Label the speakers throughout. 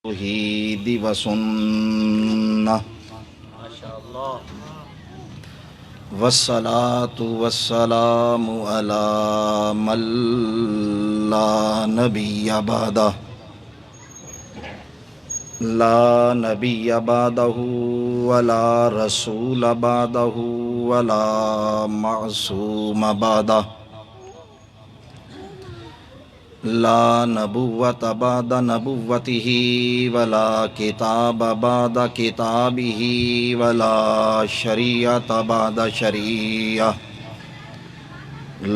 Speaker 1: توحید و سنہ والصلاة والسلام علی من لا نبی بعدہ لا نبی بعدہ ولا رسول بعدہ ولا معصوم بعدہ لا نبوت بعد نبوته ولا کتاب بعد کتابه ولا شریعت بعد شریعہ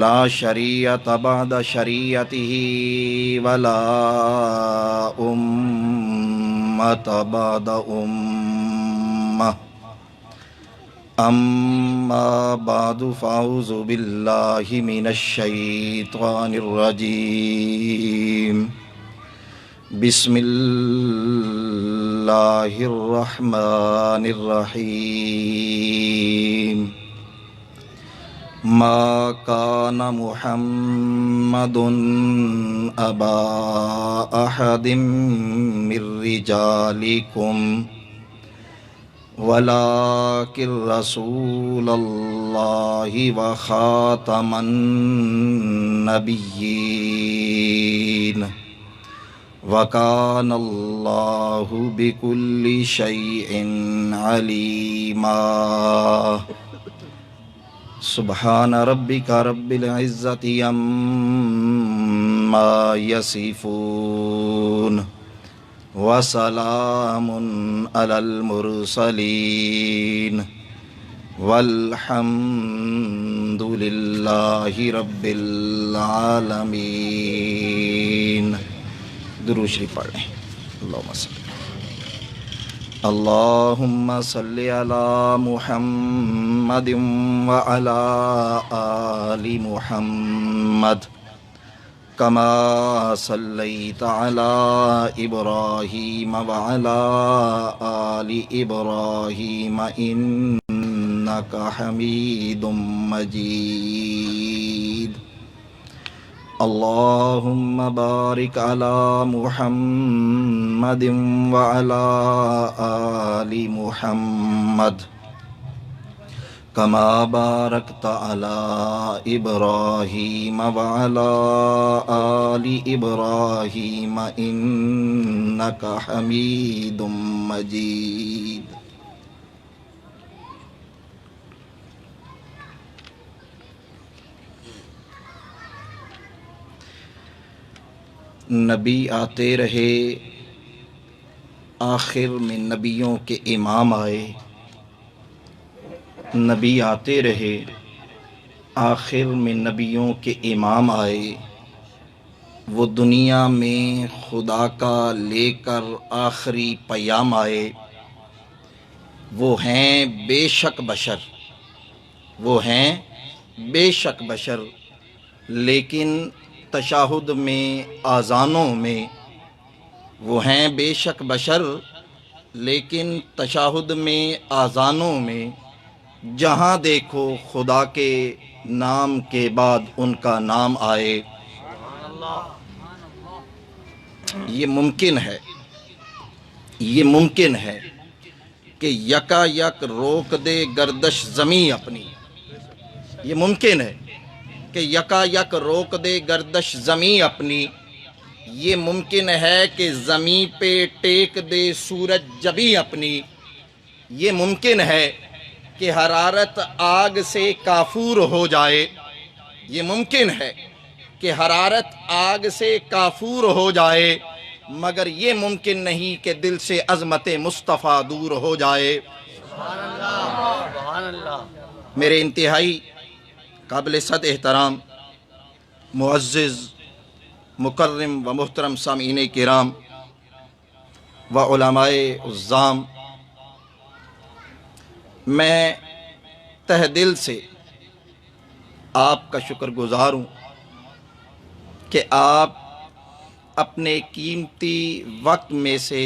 Speaker 1: لا شریعت بعد شریعته ولا امت بعد امہ اما بعد فاعوذ باللہ من الشیطان الرجیم بسم اللہ الرحمن الرحیم ما کان محمد ابا احد من رجالکم ولكن رسول الله وخاتم النبيين وكان الله بكل شيء عليما سبحان ربك رب العزة عما يصفون وسلام علی المرسلین والحمد للہ رب العالمین۔ درود شریف پڑھ لیں۔ اللہم صلی علی محمد وعلی آل محمد کما صلیت علی ابراہیم وعلی آل ابراہیم انک حمید مجید۔ اللہم بارک علی محمد وعلی آل محمد کما بارکت علی ابراہیم وعلی آل ابراہیم انک حمید مجید۔ نبی آتے رہے، آخر میں نبیوں کے امام آئے۔ نبی آتے رہے، آخر میں نبیوں کے امام آئے۔ وہ دنیا میں خدا کا لے کر آخری پیام آئے۔ وہ ہیں بے شک بشر، وہ ہیں بے شک بشر، لیکن تشہد میں آذانوں میں وہ ہیں بے شک بشر، لیکن تشہد میں آذانوں میں جہاں دیکھو خدا کے نام کے بعد ان کا نام آئے۔ یہ ممکن ہے، یہ ممکن ہے کہ یکا یک روک دے گردش زمیں اپنی۔ یہ ممکن ہے کہ یکا یک روک دے گردش زمیں اپنی۔ یہ ممکن ہے کہ زمیں پہ ٹیک دے سورج جبیں اپنی۔ یہ ممکن ہے کہ حرارت آگ سے کافور ہو جائے۔ یہ ممکن ہے کہ حرارت آگ سے کافور ہو جائے، مگر یہ ممکن نہیں کہ دل سے عظمت مصطفیٰ دور ہو جائے۔ میرے انتہائی قابل صد احترام معزز مکرم و محترم سامعین کرام و علماء عظام، میں تہ دل سے آپ کا شکر گزار ہوں کہ آپ اپنے قیمتی وقت میں سے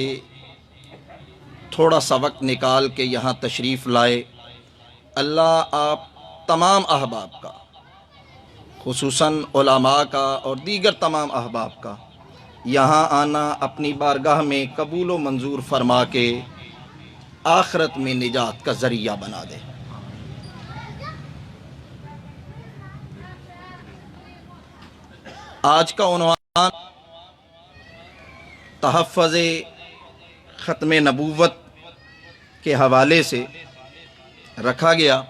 Speaker 1: تھوڑا سا وقت نکال کے یہاں تشریف لائے۔ اللہ آپ تمام احباب کا خصوصاً علماء کا اور دیگر تمام احباب کا یہاں آنا اپنی بارگاہ میں قبول و منظور فرما کے آخرت میں نجات کا ذریعہ بنا دے۔ آج کا عنوان تحفظ ختم نبوت کے حوالے سے رکھا گیا۔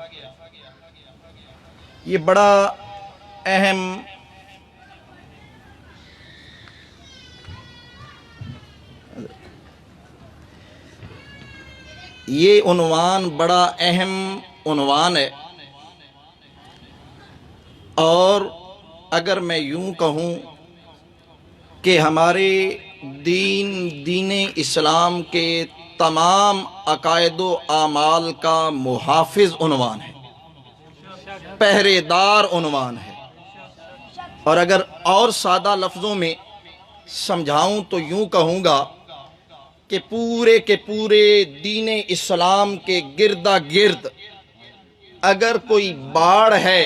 Speaker 1: یہ بڑا اہم عنوان بڑا اہم عنوان ہے، اور اگر میں یوں کہوں کہ ہمارے دین اسلام کے تمام عقائد و اعمال کا محافظ عنوان ہے، پہرے دار عنوان ہے۔ اور اگر اور سادہ لفظوں میں سمجھاؤں تو یوں کہوں گا کہ پورے کے پورے دین اسلام کے گردا گرد اگر کوئی باڑ ہے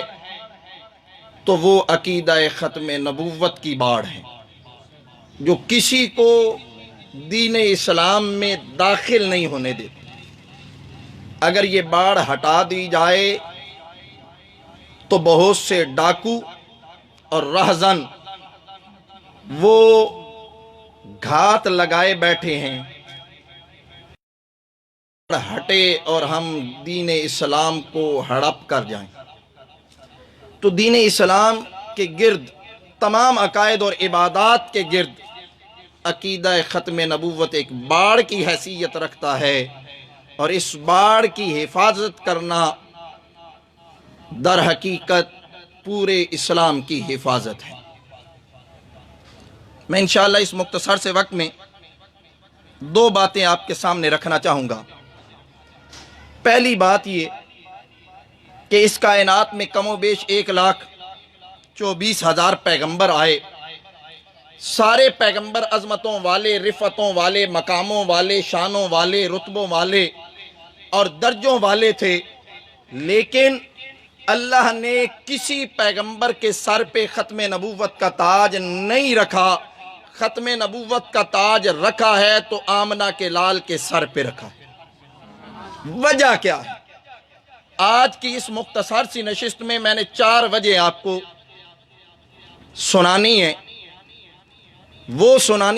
Speaker 1: تو وہ عقیدہ ختم نبوت کی باڑ ہے، جو کسی کو دین اسلام میں داخل نہیں ہونے دیتی۔ اگر یہ باڑ ہٹا دی جائے تو بہت سے ڈاکو اور رہزن وہ گھات لگائے بیٹھے ہیں، ہٹے اور ہم دین اسلام کو ہڑپ کر جائیں۔ تو دین اسلام کے گرد تمام عقائد اور عبادات کے گرد عقیدہ ختم نبوت ایک باڑ کی حیثیت رکھتا ہے، اور اس باڑ کی حفاظت کرنا در حقیقت پورے اسلام کی حفاظت ہے۔ میں انشاءاللہ اس مختصر سے وقت میں دو باتیں آپ کے سامنے رکھنا چاہوں گا۔ پہلی بات یہ کہ اس کائنات میں کم و بیش 1,24,000 پیغمبر آئے۔ سارے پیغمبر عظمتوں والے، رفتوں والے، مقاموں والے، شانوں والے، رتبوں والے اور درجوں والے تھے، لیکن اللہ نے کسی پیغمبر کے سر پہ ختم نبوت کا تاج نہیں رکھا۔ ختم نبوت کا تاج رکھا ہے تو آمنہ کے لال کے سر پہ رکھا ہے۔ وجہ کیا ہے؟ آج کی اس مختصر سی نشست میں میں نے 4 وجہ آپ کو سنانی ہے۔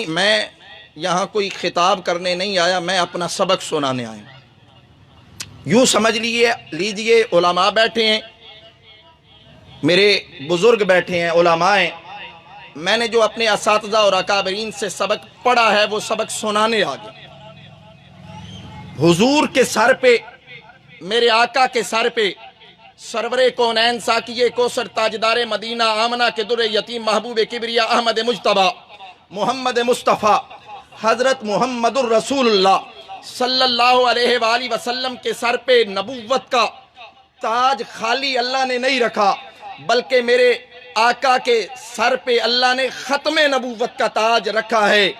Speaker 1: میں یہاں کوئی خطاب کرنے نہیں آیا، میں اپنا سبق سنانے آیا ہوں۔ یوں سمجھ لیجئے علماء بیٹھے ہیں، میرے بزرگ بیٹھے ہیں، علماء ہیں، میں نے جو اپنے اساتذہ اور اکابرین سے سبق پڑھا ہے وہ سبق سنانے آگے۔ حضور کے سر پہ، میرے آقا کے سر پہ، سرور کونین ساقی کوثر تاجدار مدینہ آمنہ کے در یتیم محبوب کبریا احمد مجتبی محمد مصطفیٰ حضرت محمد الرسول اللہ صلی اللہ علیہ وآلہ وسلم کے سر پہ نبوت کا تاج خالی اللہ نے نہیں رکھا، بلکہ میرے آقا کے سر پہ اللہ نے ختم نبوت کا تاج رکھا ہے۔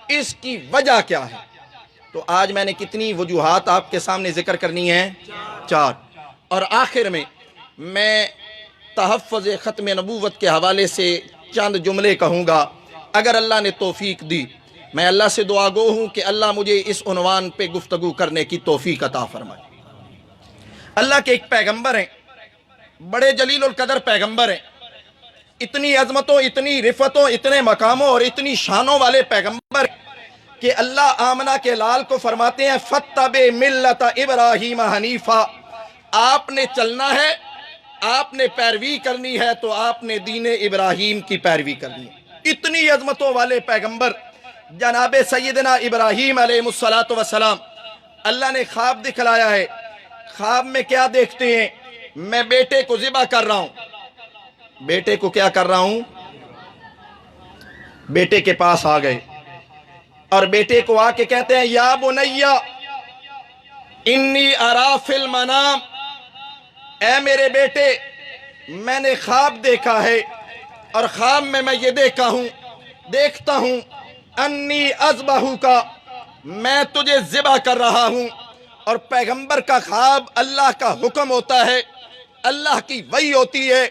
Speaker 1: اس کی وجہ کیا ہے؟ تو آج میں نے کتنی وجوہات آپ کے سامنے ذکر کرنی ہیں؟ 4۔ اور آخر میں تحفظ ختم نبوت کے حوالے سے چند جملے کہوں گا۔ اگر اللہ نے توفیق دی، میں اللہ سے دعا گو ہوں کہ اللہ مجھے اس عنوان پہ گفتگو کرنے کی توفیق عطا فرمائے۔ اللہ کے ایک پیغمبر ہیں، بڑے جلیل القدر پیغمبر ہیں، اتنی عظمتوں، اتنی رفتوں، اتنے مقاموں اور اتنی شانوں والے پیغمبر ہیں کہ اللہ آمنہ کے لال کو فرماتے ہیں فَاتَّبِعْ مِلَّتَ إِبْرَاهِيمَ حَنِيفًا، آپ نے چلنا ہے، آپ نے پیروی کرنی ہے تو آپ نے دین ابراہیم کی پیروی کرنی ہے۔ اتنی عظمتوں والے پیغمبر جناب سیدنا ابراہیم علیہ السلام، اللہ نے خواب دکھلایا ہے۔ خواب میں کیا دیکھتے ہیں؟ میں بیٹے کو ذبح کر رہا ہوں۔ بیٹے کو کیا کر رہا ہوں؟ بیٹے کے پاس آ گئے اور بیٹے کو آ کے کہتے ہیں یا بنیا انی ارا فی المنام، اے میرے بیٹے میں نے خواب دیکھا ہے، اور خواب میں یہ دیکھتا ہوں انی اذبحک، میں تجھے ذبح کر رہا ہوں۔ اور پیغمبر کا خواب اللہ کا حکم ہوتا ہے، اللہ کی وحی ہوتی ہے۔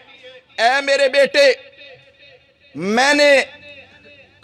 Speaker 1: اے میرے بیٹے میں نے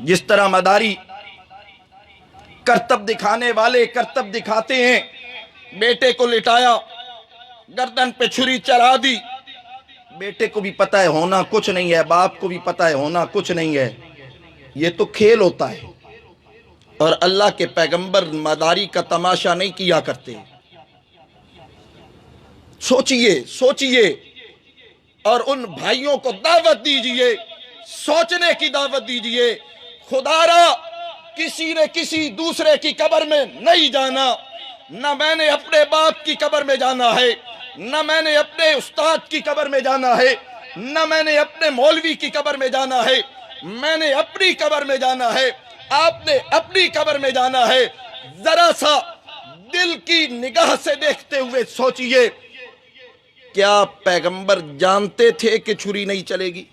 Speaker 1: جس طرح مداری کرتب دکھانے والے کرتب دکھاتے ہیں، بیٹے کو لٹایا، گردن پہ چھری چلا دی، بیٹے کو بھی پتہ ہے ہونا کچھ نہیں ہے، باپ کو بھی پتہ ہے ہونا کچھ نہیں ہے، یہ تو کھیل ہوتا ہے۔ اور اللہ کے پیغمبر مداری کا تماشا نہیں کیا کرتے۔ سوچئے اور ان بھائیوں کو دعوت دیجئے، سوچنے کی دعوت دیجئے، خدا را کسی نے کسی دوسرے کی قبر میں نہیں جانا، نہ میں نے اپنے باپ کی قبر میں جانا ہے، نہ میں نے اپنے استاد کی قبر میں جانا ہے، نہ میں نے اپنے مولوی کی قبر میں جانا ہے، میں نے اپنی قبر میں جانا ہے، آپ نے اپنی قبر میں جانا ہے۔ ذرا سا دل کی نگاہ سے دیکھتے ہوئے سوچئے، کیا پیغمبر جانتے تھے کہ چھری نہیں چلے گی؟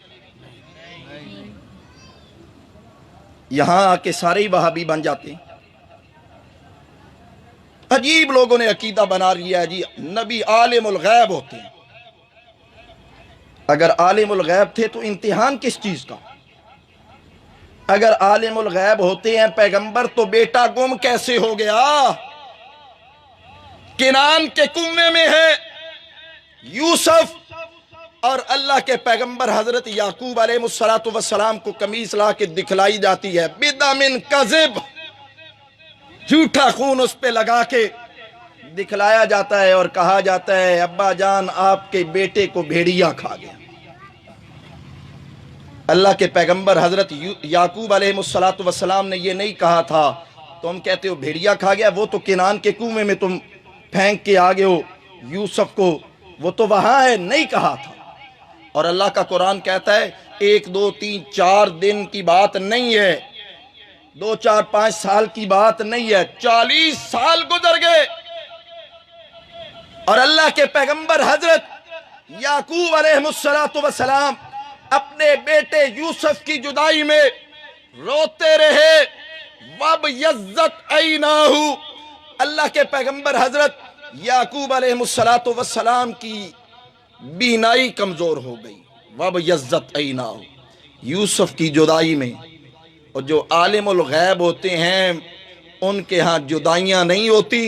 Speaker 1: یہاں آ کے سارے ہی وہابی بن جاتے ہیں۔ عجیب لوگوں نے عقیدہ بنا لیا ہے جی نبی عالم الغیب ہوتے ہیں۔ اگر عالم الغیب تھے تو امتحان کس چیز کا؟ اگر عالم الغیب ہوتے ہیں پیغمبر تو بیٹا گم کیسے ہو گیا؟ کنعان کے کنویں میں ہے یوسف، اور اللہ کے پیغمبر حضرت یعقوب علیہ السلام کو قمیص لا کے دکھلائی جاتی ہے، بدم کذب، جھوٹا خون اس پہ لگا کے دکھلایا جاتا ہے اور کہا جاتا ہے ابا جان آپ کے بیٹے کو بھیڑیا کھا گیا۔ اللہ کے پیغمبر حضرت یعقوب علیہ السلام نے یہ نہیں کہا تھا، تم کہتے ہو بھیڑیا کھا گیا، وہ تو کنعان کے کنویں میں تم پھینک کے آگے ہو یوسف کو، وہ تو وہاں ہے، نہیں کہا تھا۔ اور اللہ کا قرآن کہتا ہے 1 2 3 4 دن کی بات نہیں ہے، 2 4 5 سال کی بات نہیں ہے، 40 سال گزر گئے اور اللہ کے پیغمبر حضرت یعقوب علیہ السلام اپنے بیٹے یوسف کی جدائی میں روتے رہے۔ وَابْيَضَّتْ عَيْنَاهُ، اللہ کے پیغمبر حضرت یعقوب علیہ السلام کی بینائی کمزور ہو گئی۔ وَابْيَضَّتْ عَيْنَاهُ، یوسف کی جدائی میں۔ اور جو عالم الغیب ہوتے ہیں ان کے ہاں جدائیاں نہیں ہوتی،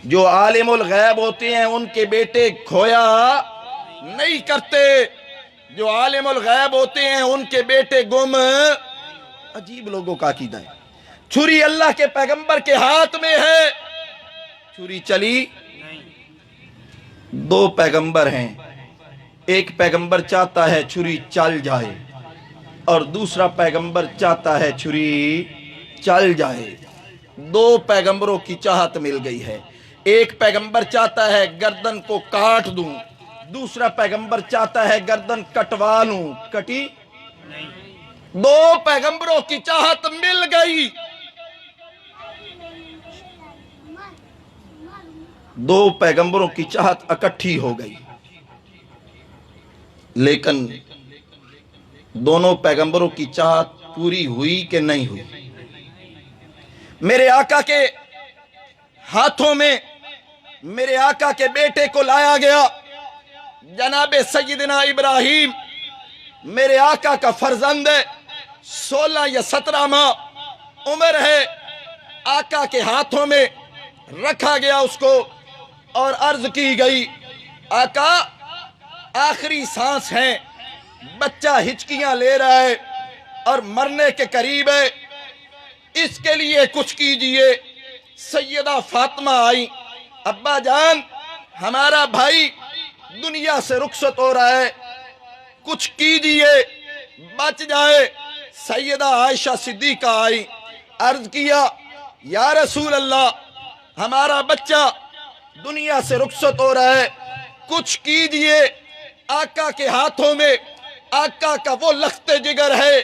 Speaker 1: جو عالم الغیب ہوتے ہیں ان کے بیٹے کھویا نہیں کرتے، جو عالم الغیب ہوتے ہیں ان کے بیٹے گم۔ عجیب لوگوں کا عقیدہ ہے۔ چھری اللہ کے پیغمبر کے ہاتھ میں ہے، چھری چلی؟ 2 پیغمبر ہیں، ایک پیغمبر چاہتا ہے چھری چل جائے اور دوسرا پیغمبر چاہتا ہے چھری چل جائے۔ 2 پیغمبروں کی چاہت مل گئی ہے، ایک پیغمبر چاہتا ہے گردن کو کاٹ دوں، دوسرا پیغمبر چاہتا ہے گردن کٹوا لوں، کٹی؟ 2 پیغمبروں کی چاہت مل گئی، 2 پیغمبروں کی چاہت اکٹھی ہو گئی، لیکن دونوں پیغمبروں کی چاہت پوری ہوئی کہ نہیں ہوئی؟ میرے آقا کے ہاتھوں میں میرے آقا کے بیٹے کو لایا گیا، جناب سیدنا ابراہیم میرے آقا کا فرزند ہے، 16 یا 17 ماہ عمر ہے، آقا کے ہاتھوں میں رکھا گیا اس کو اور عرض کی گئی آقا آخری سانس ہے، بچہ ہچکیاں لے رہا ہے اور مرنے کے قریب ہے، اس کے لیے کچھ کیجئے۔ سیدہ فاطمہ آئی، ابا جان ہمارا بھائی دنیا سے رخصت ہو رہا ہے، کچھ کیجئے بچ جائے۔ سیدہ عائشہ صدیقہ آئی، عرض کیا یا رسول اللہ ہمارا بچہ دنیا سے رخصت ہو رہا ہے، کچھ کیجئے۔ آقا کے ہاتھوں میں آقا کا وہ لخت جگر ہے،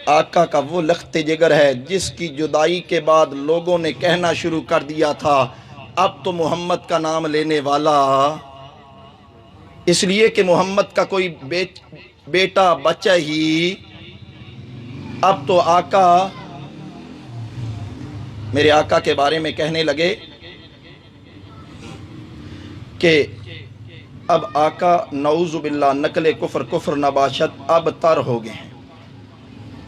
Speaker 1: آقا کا وہ لخت جگر ہے جس کی جدائی کے بعد لوگوں نے کہنا شروع کر دیا تھا اب تو محمد کا نام لینے والا، اس لیے کہ محمد کا کوئی بیٹا بچہ ہی، اب تو آقا میرے آقا کے بارے میں کہنے لگے کہ اب آقا نعوذ باللہ نقل کفر نباشت اب تر ہو گئے ہیں،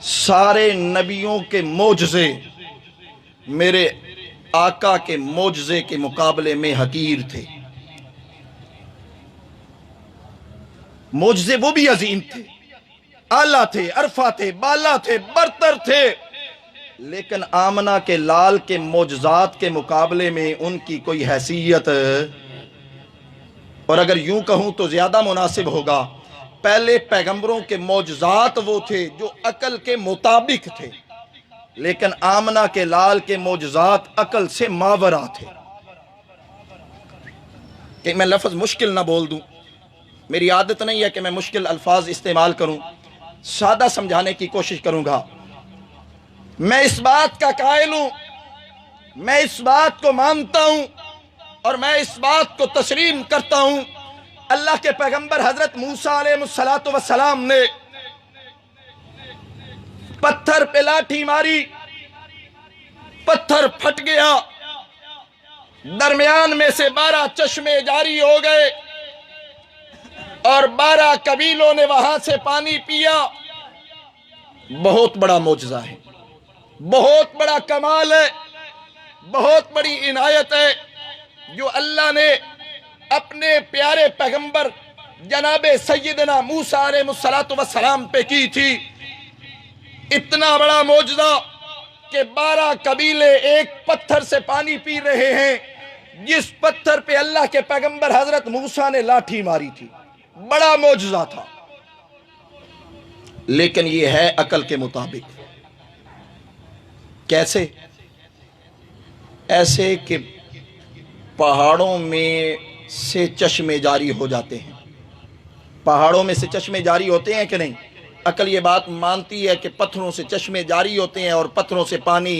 Speaker 1: سارے نبیوں کے معجزے میرے آقا کے معجزے کے مقابلے میں حقیر تھے. معجزے وہ بھی عظیم تھے، اعلیٰ تھے، عرفہ تھے، بالا تھے، برتر تھے، لیکن آمنہ کے لال کے معجزات کے مقابلے میں ان کی کوئی حیثیت، اور اگر یوں کہوں تو زیادہ مناسب ہوگا، پہلے پیغمبروں کے معجزات وہ تھے جو عقل کے مطابق تھے، لیکن آمنہ کے لال کے معجزات عقل سے ماورا تھے. کہ میں لفظ مشکل نہ بول دوں، میری عادت نہیں ہے کہ میں مشکل الفاظ استعمال کروں، سادہ سمجھانے کی کوشش کروں گا. میں اس بات کا قائل ہوں، میں اس بات کو مانتا ہوں، اور میں اس بات کو تسلیم کرتا ہوں، اللہ کے پیغمبر حضرت موسیٰ علیہ السلام نے پتھر پہ لاٹھی ماری، پتھر پھٹ گیا، درمیان میں سے 12 چشمے جاری ہو گئے، اور 12 قبیلوں نے وہاں سے پانی پیا. بہت بڑا معجزہ ہے، بہت بڑا کمال ہے، بہت بڑی عنایت ہے جو اللہ نے اپنے پیارے پیغمبر جناب سیدنا موسیٰ علیہ السلام پہ کی تھی. اتنا بڑا معجزہ کہ 12 قبیلے ایک پتھر سے پانی پی رہے ہیں، جس پتھر پہ اللہ کے پیغمبر حضرت موسیٰ نے لاٹھی ماری تھی. بڑا معجزہ تھا، لیکن یہ ہے عقل کے مطابق. کیسے؟ ایسے کہ پہاڑوں میں سے چشمے جاری ہو جاتے ہیں. پہاڑوں میں سے چشمے جاری ہوتے ہیں کہ نہیں؟ عقل یہ بات مانتی ہے کہ پتھروں سے چشمے جاری ہوتے ہیں اور پتھروں سے پانی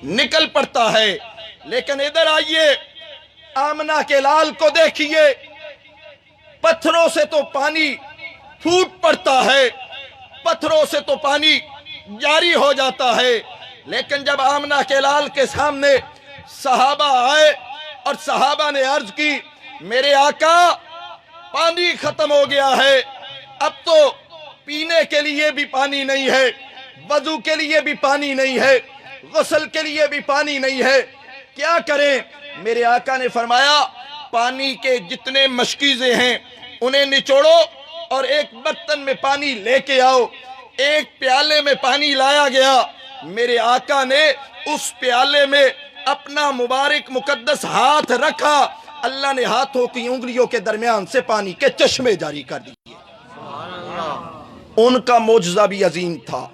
Speaker 1: نکل پڑتا ہے، لیکن ادھر آئیے، آمنہ کے لال کو دیکھیے، پتھروں سے تو پانی پھوٹ پڑتا ہے، پتھروں سے تو پانی جاری ہو جاتا ہے، لیکن جب آمنہ کے لال کے سامنے صحابہ آئے اور صحابہ نے عرض کی، میرے آقا پانی ختم ہو گیا ہے، اب تو پینے کے لیے بھی پانی نہیں ہے، وضو کے لیے بھی پانی نہیں ہے، غسل کے لیے بھی پانی نہیں ہے، کیا کریں؟ میرے آقا نے فرمایا، پانی کے جتنے مشکیزیں ہیں انہیں نچوڑو اور ایک برتن میں پانی لے کے آؤ. ایک پیالے میں پانی لایا گیا، میرے آقا نے اس پیالے میں اپنا مبارک مقدس ہاتھ رکھا، اللہ نے ہاتھوں کی انگلیوں کے درمیان سے پانی کے چشمے جاری کر دیے. ان کا معجزہ بھی عظیم تھا.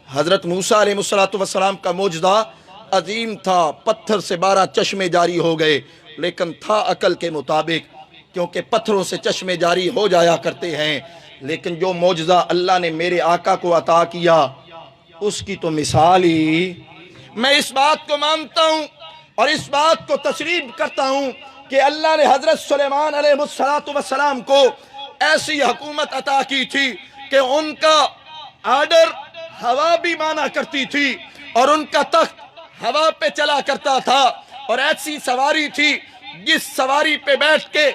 Speaker 1: حضرت موسیٰ علیہ السلام کا معجزہ عظیم تھا، پتھر سے 12 چشمے جاری ہو گئے، لیکن تھا عقل کے مطابق، کیونکہ پتھروں سے چشمے جاری ہو جایا کرتے ہیں. لیکن جو معجزہ اللہ نے میرے آقا کو عطا کیا، اس کی تو مثال ہی. میں اس بات کو مانتا ہوں اور اس بات کو تسلیم کرتا ہوں کہ اللہ نے حضرت سلیمان علیہ السلام کو ایسی حکومت عطا کی تھی کہ ان کا آرڈر ہوا بھی مانا کرتی تھی، اور ان کا تخت ہوا پہ چلا کرتا تھا، اور ایسی سواری تھی جس سواری پہ بیٹھ کے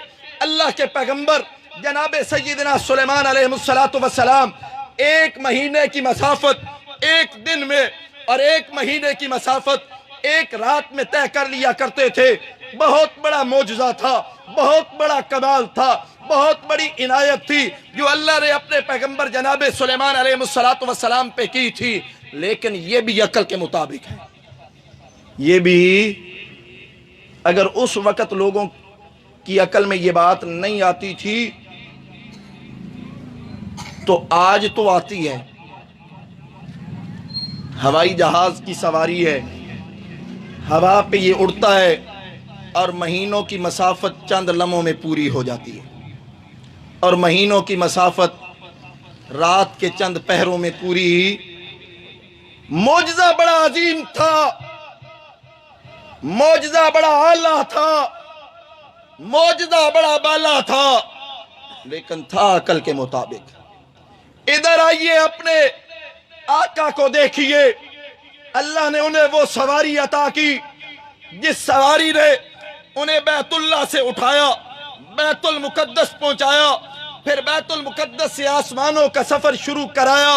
Speaker 1: اللہ کے پیغمبر جناب سیدنا سلیمان علیہ السلام 1 مہینے کی مسافت 1 دن میں اور 1 مہینے کی مسافت 1 رات میں طے کر لیا کرتے تھے. بہت بڑا معجزہ تھا، بہت بڑا کمال تھا، بہت بڑی عنایت تھی جو اللہ نے اپنے پیغمبر جناب سلیمان علیہ السلام پہ کی تھی. لیکن یہ بھی عقل کے مطابق ہے. یہ بھی اگر اس وقت لوگوں کی عقل میں یہ بات نہیں آتی تھی تو آج تو آتی ہے. ہوائی جہاز کی سواری ہے، ہوا پہ یہ اڑتا ہے اور مہینوں کی مسافت چند لمحوں میں پوری ہو جاتی ہے، اور مہینوں کی مسافت رات کے چند پہروں میں پوری. معجزہ بڑا عظیم تھا، معجزہ بڑا اعلیٰ تھا، معجزہ بڑا بالا تھا، لیکن تھا عقل کے مطابق. ادھر آئیے، اپنے آقا کو دیکھیے، اللہ نے انہیں وہ سواری عطا کی جس سواری نے انہیں بیت اللہ سے اٹھایا، بیت المقدس پہنچایا، پھر بیت المقدس سے آسمانوں کا سفر شروع کرایا.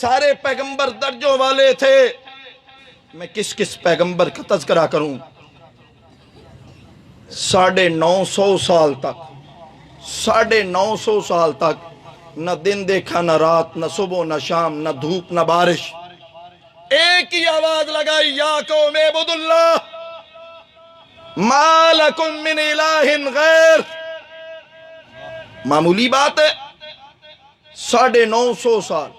Speaker 1: سارے پیغمبر درجوں والے تھے. میں کس کس پیغمبر کا تذکرہ کروں؟ 950 سال تک 950 سال تک نہ دن دیکھا نہ رات، نہ صبح نہ شام، نہ دھوپ نہ بارش. ایک ہی آواز لگائی، یا قوم اعبدوا اللہ ما لکم من الہ غیر. معمولی بات ہے. 950 سال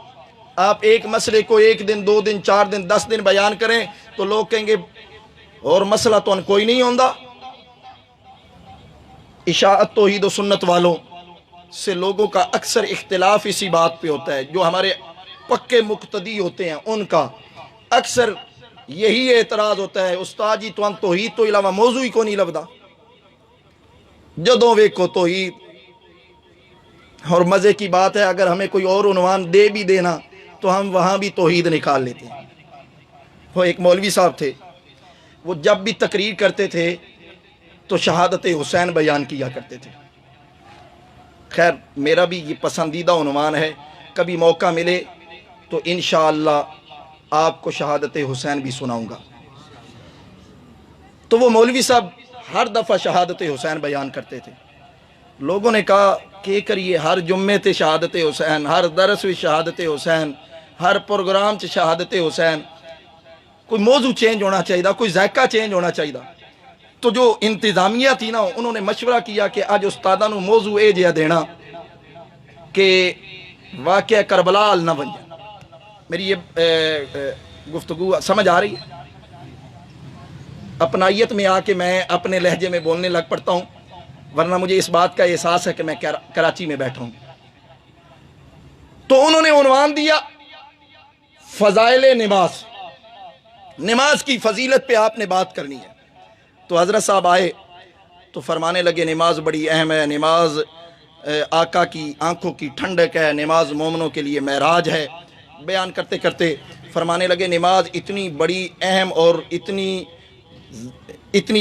Speaker 1: آپ ایک مسئلے کو 1 دن 2 دن 4 دن 10 دن بیان کریں تو لوگ کہیں گے اور مسئلہ تو کوئی نہیں ہوندا. اشاعت توحید و سنت والوں سے لوگوں کا اکثر اختلاف اسی بات پہ ہوتا ہے. جو ہمارے پکے مقتدی ہوتے ہیں ان کا اکثر یہی اعتراض ہوتا ہے، استاد جی تو توحید تو علاوہ موضوع ہی کو نہیں لبدا. جدوں ویکھو توحید. اور مزے کی بات ہے اگر ہمیں کوئی اور عنوان دے بھی دینا تو ہم وہاں بھی توحید نکال لیتے ہیں. وہ ایک مولوی صاحب تھے، وہ جب بھی تقریر کرتے تھے تو شہادت حسین بیان کیا کرتے تھے. خیر میرا بھی یہ پسندیدہ عنوان ہے، کبھی موقع ملے تو انشاءاللہ آپ کو شہادت حسین بھی سناؤں گا. تو وہ مولوی صاحب ہر دفعہ شہادت حسین بیان کرتے تھے. لوگوں نے کہا کہ کریے ہر جمعے تے شہادت حسین، ہر درس بھی شہادت حسین، ہر پروگرام چ شہادت حسین. کوئی موضوع چینج ہونا چاہیے، کوئی ذائقہ چینج ہونا چاہیے. تو جو انتظامیہ تھی نا انہوں نے مشورہ کیا کہ آج استاداں نو موضوع اے جہا دینا کہ واقعہ کربلا نہ بن جائے. میری یہ گفتگو سمجھ آ رہی ہے؟ اپنائیت میں آ کے میں اپنے لہجے میں بولنے لگ پڑتا ہوں، ورنہ مجھے اس بات کا احساس ہے کہ میں کراچی میں بیٹھا ہوں. تو انہوں نے عنوان دیا فضائل نماز. نماز کی فضیلت پہ آپ نے بات کرنی ہے. تو حضرت صاحب آئے تو فرمانے لگے نماز بڑی اہم ہے، نماز آقا کی آنکھوں کی ٹھنڈک ہے، نماز مومنوں کے لیے معراج ہے. بیان کرتے کرتے فرمانے لگے نماز اتنی بڑی اہم اور اتنی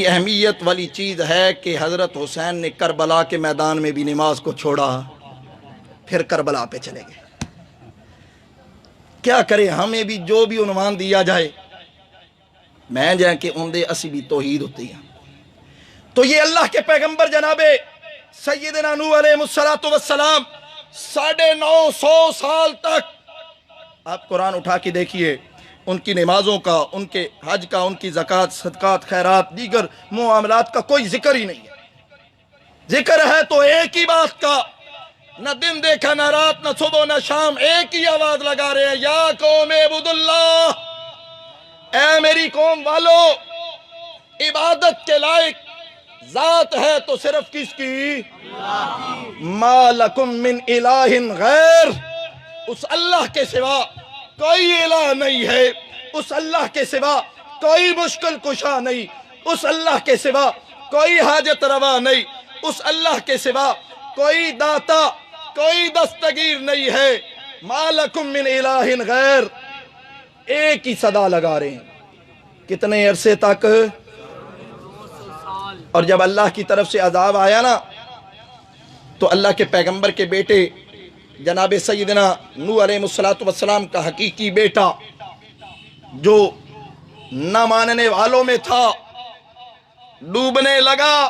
Speaker 1: اہمیت والی چیز ہے کہ حضرت حسین نے کربلا کے میدان میں بھی نماز کو چھوڑا، پھر کربلا پہ چلے گئے. کیا کرے، ہمیں بھی جو بھی عنوان دیا جائے میں جائیں کہ ان دے اسی بھی توحید ہوتی ہیں. تو یہ اللہ کے پیغمبر جناب سیدنا نوح علیہ السلام 950 سال تک آپ قرآن اٹھا کے دیکھیے ان کی نمازوں کا، ان کے حج کا، ان کی زکوٰۃ صدقات خیرات دیگر معاملات کا کوئی ذکر ہی نہیں ہے. ذکر ہے تو ایک ہی بات کا، نہ دن دیکھا نہ رات نہ صبح نہ شام، ایک ہی آواز لگا رہے ہیں یا قوم اعبدوا اللہ. اے میری قوم والو، عبادت کے لائق ذات ہے تو صرف کس کی؟ ما لکم من الہ غیر. اس اللہ کے سوا کوئی الہ نہیں ہے، اس اللہ کے سوا کوئی مشکل کشا نہیں، اس اللہ کے سوا کوئی حاجت روا نہیں، اس اللہ کے سوا کوئی داتا کوئی دستگیر نہیں ہے. ما لکم من الہ غیر. ایک ہی صدا لگا رہے ہیں کتنے عرصے تک. اور جب اللہ کی طرف سے عذاب آیا نا تو اللہ کے پیغمبر کے بیٹے جناب سیدنا نوح علیہ السلام کا حقیقی بیٹا جو نہ ماننے والوں میں تھا ڈوبنے لگا.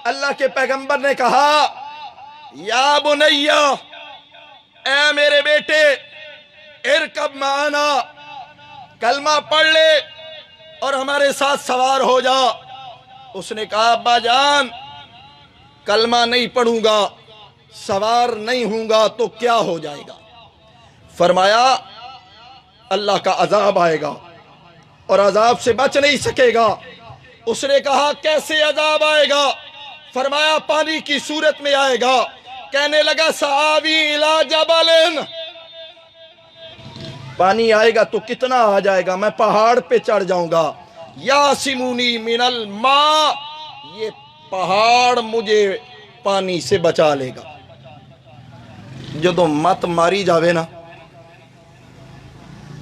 Speaker 1: اللہ کے پیغمبر نے کہا یا بنیا، اے میرے بیٹے، ارکب معنا، کلمہ پڑھ لے اور ہمارے ساتھ سوار ہو جا. اس نے کہا ابا جان کلمہ نہیں پڑھوں گا، سوار نہیں ہوں گا تو کیا ہو جائے گا؟ فرمایا اللہ کا عذاب آئے گا اور عذاب سے بچ نہیں سکے گا. اس نے کہا کیسے عذاب آئے گا؟ فرمایا پانی کی صورت میں آئے گا. کہنے لگا سآوی الی جبل، پانی آئے گا تو کتنا آ جائے گا، میں پہاڑ پہ چڑھ جاؤں گا. یاسمونی من الماء، یہ پہاڑ مجھے پانی سے بچا لے گا. جدوں مت ماری جاوے نا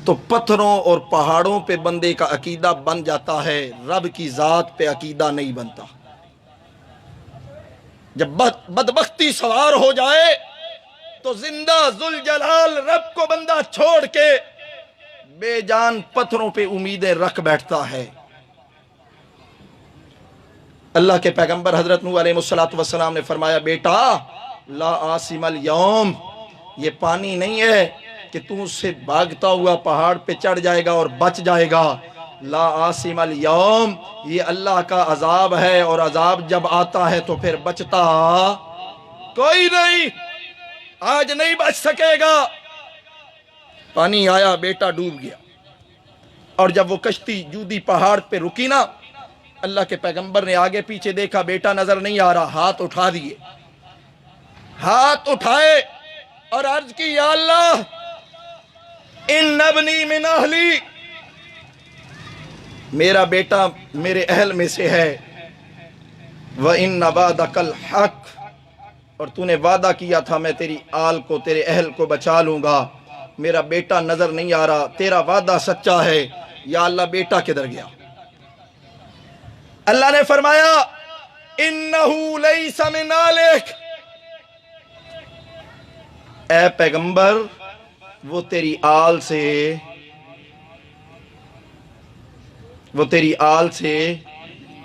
Speaker 1: تو پتھروں اور پہاڑوں پہ بندے کا عقیدہ بن جاتا ہے، رب کی ذات پہ عقیدہ نہیں بنتا. جب بدبختی سوار ہو جائے تو زندہ ذوالجلال رب کو بندہ چھوڑ کے بے جان پتھروں پہ امیدیں رکھ بیٹھتا ہے۔ اللہ کے پیغمبر حضرت نوح علیہ السلام نے فرمایا بیٹا لا عاصم اليوم، یہ پانی نہیں ہے کہ تو اس سے بھاگتا ہوا پہاڑ پہ چڑھ جائے گا اور بچ جائے گا۔ لا عاصم اليوم، یہ اللہ کا عذاب ہے، اور عذاب جب آتا ہے تو پھر بچتا کوئی نہیں، آج نہیں بچ سکے گا۔ پانی آیا، بیٹا ڈوب گیا، اور جب وہ کشتی جودی پہاڑ پہ رکی نا، اللہ کے پیغمبر نے آگے پیچھے دیکھا، بیٹا نظر نہیں آ رہا، ہاتھ اٹھا دیے، ہاتھ اٹھائے اور عرض کی یا اللہ ان ابنی من اہلی، میرا بیٹا میرے اہل میں سے ہے، وَإِنَّ وَعْدَكَ الْحَقُّ، اور تو نے وعدہ کیا تھا میں تیری آل کو، تیرے اہل کو بچا لوں گا، میرا بیٹا نظر نہیں آ رہا، تیرا وعدہ سچا ہے، یا اللہ بیٹا کدھر گیا؟ اللہ نے فرمایا اِنَّهُ لَيْسَ مِنْ آلِكَ، اے پیغمبر وہ تیری آل سے،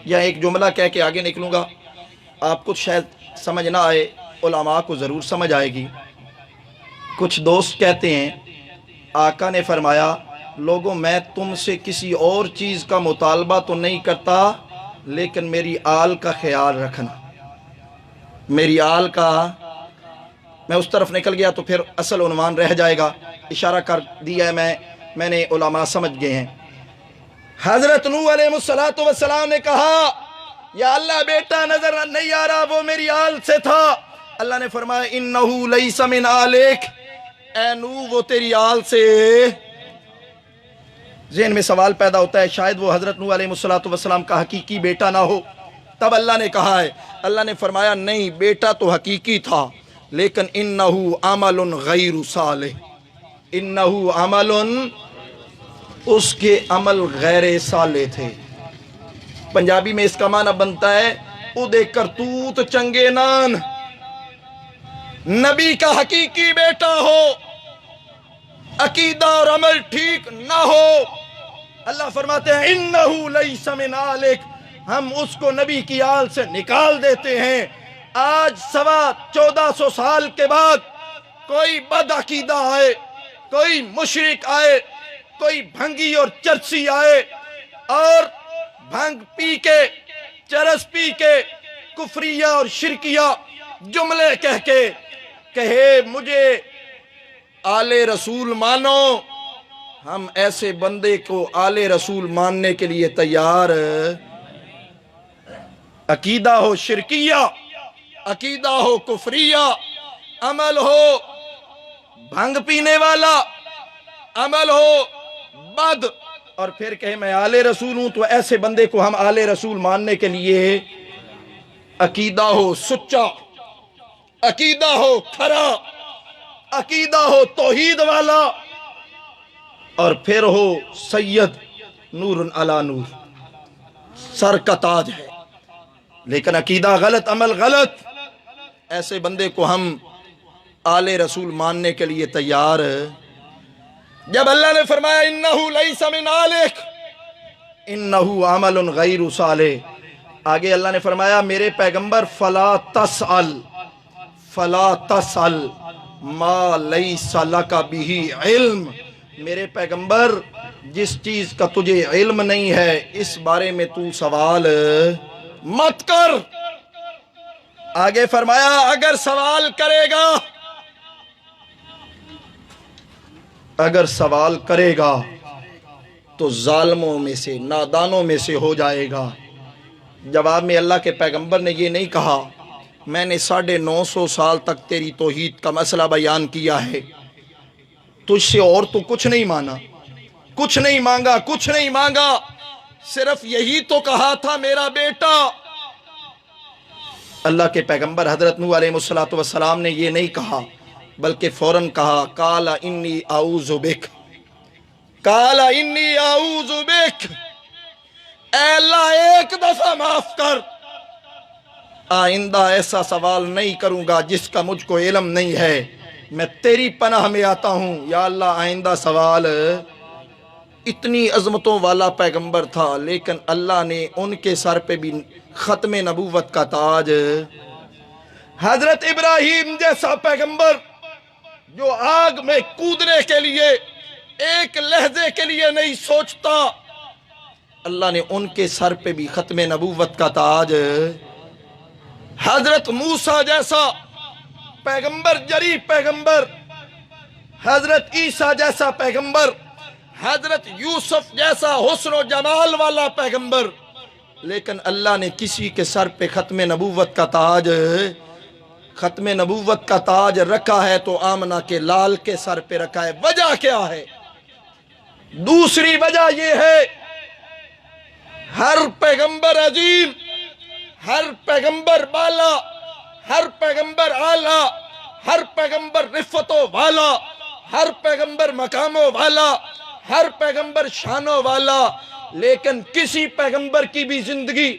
Speaker 1: یا ایک جملہ کہہ کے آگے نکلوں گا، آپ کو شاید سمجھ نہ آئے، علماء کو ضرور سمجھ آئے گی۔ کچھ دوست کہتے ہیں آقا نے فرمایا لوگوں میں تم سے کسی اور چیز کا مطالبہ تو نہیں کرتا، لیکن میری آل کا خیال رکھنا، میری آل کا، میں اس طرف نکل گیا تو پھر اصل عنوان رہ جائے گا، اشارہ کر دیا ہے میں نے، علماء سمجھ گئے ہیں۔ حضرت نوح علیہ السلام نے کہا یا اللہ بیٹا نظر نہیں آ رہا، وہ میری آل سے تھا۔ اللہ نے فرمایا انہو لیس من آلک، اے نوح وہ تیری آل سے۔ ذہن میں سوال پیدا ہوتا ہے شاید وہ حضرت نوح علیہ السلام کا حقیقی بیٹا نہ ہو، تب اللہ نے کہا ہے، اللہ نے فرمایا نہیں، بیٹا تو حقیقی تھا، لیکن انہو عمل غیر صالح، انہو عمل، اس کے عمل غیر صالح تھے۔ پنجابی میں اس کا معنی بنتا ہے اودے کرتوت چنگے نان، نبی کا حقیقی بیٹا ہو، عقیدہ اور عمل ٹھیک نہ ہو، اللہ فرماتے ہیں انہو لیس من آلک، ہم اس کو نبی کی آل سے نکال دیتے ہیں۔ آج 1400 سال کے بعد کوئی بد عقیدہ آئے، کوئی مشرک آئے، کوئی بھنگی اور چرسی آئے اور بھنگ پی کے، چرس پی کے، کفریہ اور شرکیہ جملے کہہ کے کہے مجھے آل رسول مانو، ہم ایسے بندے کو آل رسول ماننے کے لیے تیار، عقیدہ ہو شرکیہ، عقیدہ ہو کفریہ، عمل ہو بھنگ پینے والا، عمل ہو بد، اور پھر کہے میں آل رسول ہوں، تو ایسے بندے کو ہم آل رسول ماننے کے لیے عقیدہ ہو سچا، عقیدہ ہو کھرا، عقیدہ ہو توحید والا، اور پھر ہو سید نور علی نور، سر کا تاج ہے، لیکن عقیدہ غلط، عمل غلط، ایسے بندے کو ہم آل رسول ماننے کے لیے تیار۔ جب اللہ نے فرمایا انہو لیس من آلک، انہو عمل غیر صالح، آگے اللہ نے فرمایا میرے پیغمبر فلا تسأل ما لیس لک بہ علم، میرے پیغمبر جس چیز کا تجھے علم نہیں ہے اس بارے میں تو سوال مت کر۔ آگے فرمایا اگر سوال کرے گا تو ظالموں میں سے، نادانوں میں سے ہو جائے گا۔ جواب میں اللہ کے پیغمبر نے یہ نہیں کہا میں نے 950 سال تک تیری توحید کا مسئلہ بیان کیا ہے، تجھ سے اور تو کچھ نہیں مانا، کچھ نہیں مانگا، کچھ نہیں مانگا، صرف یہی تو کہا تھا میرا بیٹا۔ اللہ کے پیغمبر حضرت نوح علیہ السلام نے یہ نہیں کہا، بلکہ فوراً کہا قال انی اعوذ بک، قال انی اعوذ بک، اے اللہ ایک دفعہ معاف کر، آئندہ ایسا سوال نہیں کروں گا جس کا مجھ کو علم نہیں ہے۔ میں تیری پناہ میں آتا ہوں یا اللہ آئندہ سوال اتنی عظمتوں والا پیغمبر تھا لیکن اللہ نے ان کے سر پہ بھی ختم نبوت کا تاج حضرت ابراہیم جیسا پیغمبر جو آگ میں کودنے کے لیے ایک لہجے کے لیے نہیں سوچتا اللہ نے ان کے سر پہ بھی ختم نبوت کا تاج حضرت موسیٰ جیسا پیغمبر جری پیغمبر حضرت عیسیٰ جیسا پیغمبر حضرت یوسف جیسا حسن و جمال والا پیغمبر لیکن اللہ نے کسی کے سر پہ ختم نبوت کا تاج ختم نبوت کا تاج رکھا ہے تو آمنہ کے لال کے سر پہ رکھا ہے وجہ کیا ہے دوسری وجہ یہ ہے ہر پیغمبر عظیم ہر پیغمبر بالا ہر پیغمبر اعلیٰ ہر پیغمبر رفتوں والا ہر پیغمبر مقاموں والا ہر پیغمبر شانوں والا لیکن کسی پیغمبر کی بھی زندگی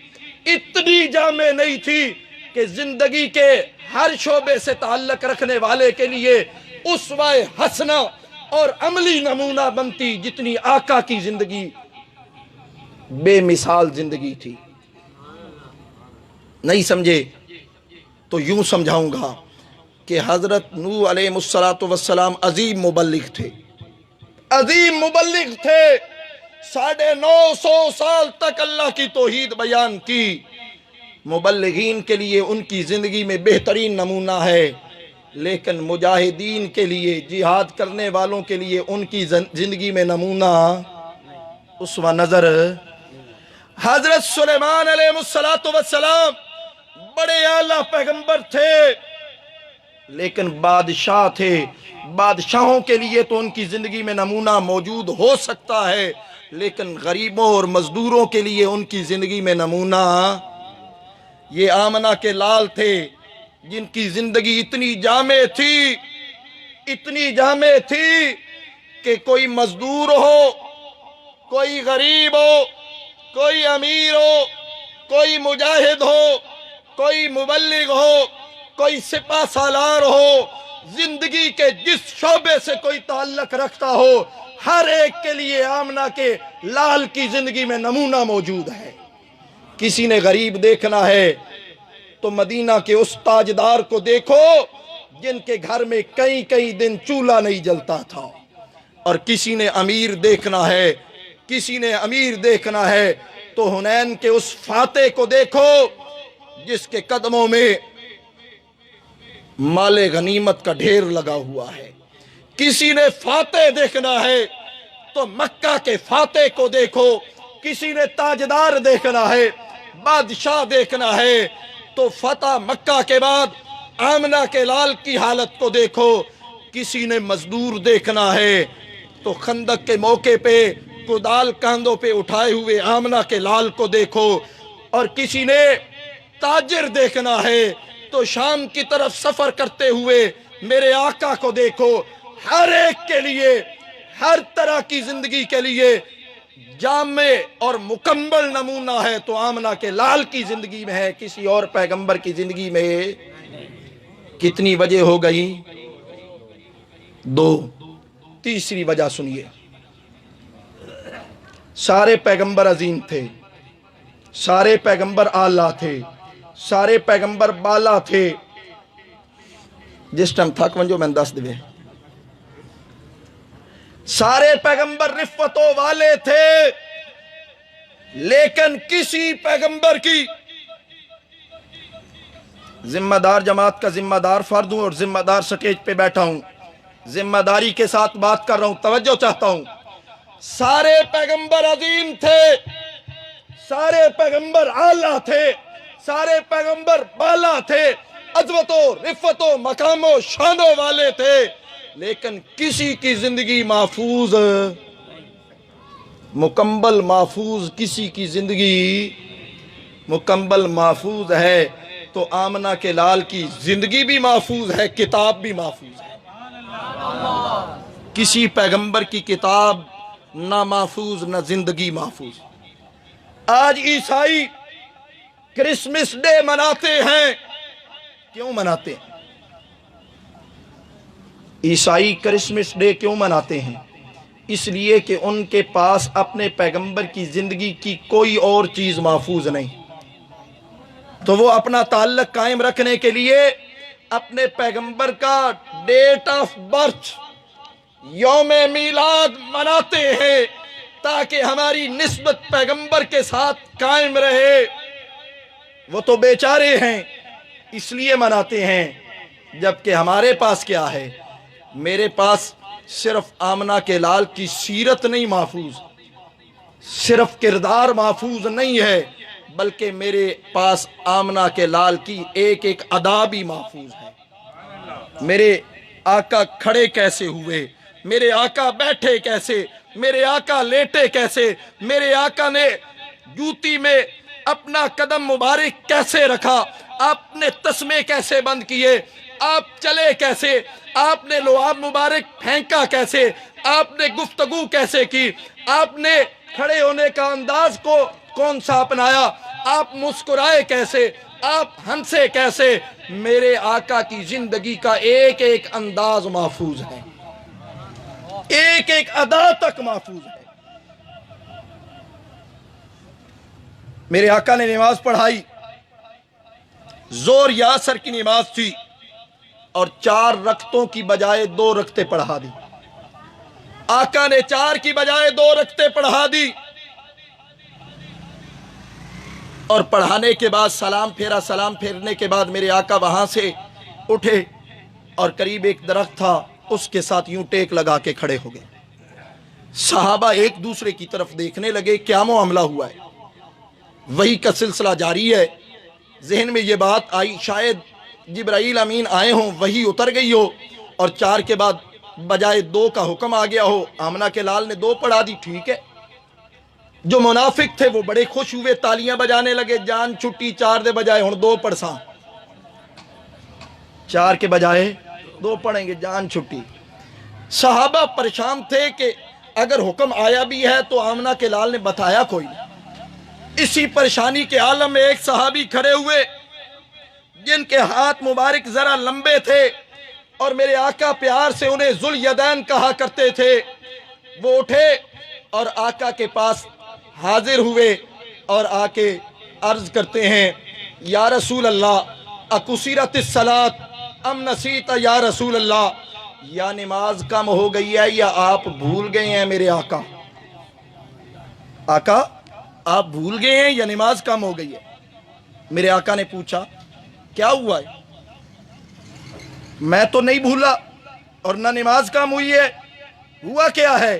Speaker 1: اتنی جامع نہیں تھی کہ زندگی کے ہر شعبے سے تعلق رکھنے والے کے لیے اسوہ حسنہ اور عملی نمونہ بنتی جتنی آقا کی زندگی بے مثال زندگی تھی نہیں سمجھے تو یوں سمجھاؤں گا کہ حضرت نوح علیہ السلام عظیم مبلغ تھے عظیم مبلغ تھے 950 سال تک اللہ کی توحید بیان کی مبلغین کے لیے ان کی زندگی میں بہترین نمونہ ہے لیکن مجاہدین کے لیے جہاد کرنے والوں کے لیے ان کی زندگی میں نمونہ اسوہ نظر حضرت سلیمان علیہ السلام بڑے اعلیٰ پیغمبر تھے لیکن بادشاہ تھے بادشاہوں کے لیے تو ان کی زندگی میں نمونہ موجود ہو سکتا ہے لیکن غریبوں اور مزدوروں کے لیے ان کی زندگی میں نمونہ یہ آمنہ کے لال تھے جن کی زندگی اتنی جامع تھی کہ کوئی مزدور ہو کوئی غریب ہو کوئی امیر ہو کوئی مجاہد ہو کوئی مبلغ ہو کوئی سپہ سالار ہو زندگی کے جس شعبے سے کوئی تعلق رکھتا ہو ہر ایک کے لیے آمنہ کے لال کی زندگی میں نمونہ موجود ہے کسی نے غریب دیکھنا ہے تو مدینہ کے اس تاجدار کو دیکھو جن کے گھر میں کئی دن چولہا نہیں جلتا تھا اور کسی نے امیر دیکھنا ہے تو حنین کے اس فاتح کو دیکھو جس کے قدموں میں مال غنیمت کا ڈھیر لگا ہوا ہے کسی نے فاتح دیکھنا ہے تو مکہ کے فاتح کو دیکھو کسی نے تاجدار دیکھنا ہے بادشاہ دیکھنا ہے تو فتح مکہ کے بعد آمنہ کے لال کی حالت کو دیکھو کسی نے مزدور دیکھنا ہے تو خندق کے موقع پہ کدال کاندھوں پہ اٹھائے ہوئے آمنہ کے لال کو دیکھو اور کسی نے تاجر دیکھنا ہے تو شام کی طرف سفر کرتے ہوئے میرے آقا کو دیکھو ہر ایک کے لیے ہر طرح کی زندگی کے لیے جامع اور مکمل نمونہ ہے تو آمنہ کے لال کی زندگی میں ہے کسی اور پیغمبر کی زندگی میں کتنی وجہ ہو گئی 2 تیسری وجہ سنیے سارے پیغمبر عظیم تھے سارے پیغمبر اعلیٰ تھے سارے پیغمبر بالا تھے جس ٹائم تھک ونجو میں دس دے سارے پیغمبر رفتوں والے تھے لیکن کسی پیغمبر کی ذمہ دار جماعت کا ذمہ دار فرد ہوں اور ذمہ دار سٹیج پہ بیٹھا ہوں ذمہ داری کے ساتھ بات کر رہا ہوں توجہ چاہتا ہوں سارے پیغمبر عظیم تھے سارے پیغمبر اعلیٰ تھے سارے پیغمبر بالا تھے عظمتوں رفتوں مقاموں شانوں والے تھے لیکن کسی کی زندگی محفوظ مکمل محفوظ کسی کی زندگی مکمل محفوظ ہے تو آمنہ کے لال کی زندگی بھی محفوظ ہے کتاب بھی محفوظ ہے کسی پیغمبر کی کتاب نہ محفوظ نہ زندگی محفوظ آج عیسائی کرسمس ڈے مناتے ہیں کیوں مناتے ہیں عیسائی کرسمس ڈے کیوں مناتے ہیں؟ اس لیے کہ ان کے پاس اپنے پیغمبر کی زندگی کی کوئی اور چیز محفوظ نہیں، تو وہ اپنا تعلق قائم رکھنے کے لیے اپنے پیغمبر کا ڈیٹ آف برتھ، یوم میلاد مناتے ہیں تاکہ ہماری نسبت پیغمبر کے ساتھ قائم رہے۔ وہ تو بیچارے ہیں اس لیے مناتے ہیں، جبکہ ہمارے پاس کیا ہے؟ میرے پاس صرف آمنہ کے لال کی سیرت نہیں محفوظ، صرف کردار محفوظ نہیں ہے، بلکہ میرے پاس آمنہ کے لال کی ایک ایک ادا بھی محفوظ ہے۔ میرے آقا کھڑے کیسے ہوئے، میرے آقا بیٹھے کیسے، میرے آقا لیٹے کیسے، میرے آقا نے جوتی میں اپنا قدم مبارک کیسے رکھا، آپ نے تسمے کیسے بند کیے، آپ چلے کیسے، آپ نے لعاب مبارک پھینکا کیسے، آپ نے گفتگو کیسے کی، آپ نے کھڑے ہونے کا انداز کو کون سا اپنایا، آپ مسکرائے کیسے، آپ ہنسے کیسے۔ میرے آقا کی زندگی کا ایک ایک انداز محفوظ ہے، ایک ایک ادا تک محفوظ ہے۔ میرے آقا نے نماز پڑھائی، زور یا اثر کی نماز تھی، اور 4 رکعتوں کی بجائے 2 رکعتیں پڑھا دی۔ آقا نے 4 کی بجائے 2 رکعتیں پڑھا دی، اور پڑھانے کے بعد سلام پھیرا، سلام پھیرنے کے بعد میرے آقا وہاں سے اٹھے اور قریب ایک درخت تھا، اس کے ساتھ یوں ٹیک لگا کے کھڑے ہو گئے۔ صحابہ ایک دوسرے کی طرف دیکھنے لگے، کیا معاملہ ہوا ہے؟ وحی کا سلسلہ جاری ہے، ذہن میں یہ بات آئی شاید جبرائیل امین آئے ہوں، وحی اتر گئی ہو، اور 4 کے بعد بجائے 2 کا حکم آ گیا ہو۔ آمنہ کے لال نے 2 پڑھا دی، ٹھیک ہے۔ جو منافق تھے وہ بڑے خوش ہوئے، تالیاں بجانے لگے، جان چھٹی، 4 دے بجائے ہن 2 پڑھساں، 4 کے بجائے 2 پڑھیں گے، جان چھٹی۔ صحابہ پریشان تھے کہ اگر حکم آیا بھی ہے تو آمنہ کے لال نے بتایا کوئی نہیں۔ اسی پریشانی کے عالم میں ایک صحابی کھڑے ہوئے جن کے ہاتھ مبارک ذرا لمبے تھے، اور میرے آقا پیار سے انہیں ذوالیدین کہا کرتے تھے۔ وہ اٹھے اور آقا کے پاس حاضر ہوئے اور آ کے عرض کرتے ہیں، یا رسول اللہ اکثرت الصلاۃ ام نسیت یا رسول اللہ، یا نماز کم ہو گئی ہے یا آپ بھول گئے ہیں میرے آقا؟ آقا آپ بھول گئے ہیں یا نماز کم ہو گئی ہے؟ میرے آقا نے پوچھا کیا ہوا ہے؟ میں تو نہیں بھولا اور نہ نماز کم ہوئی ہے، ہوا کیا ہے؟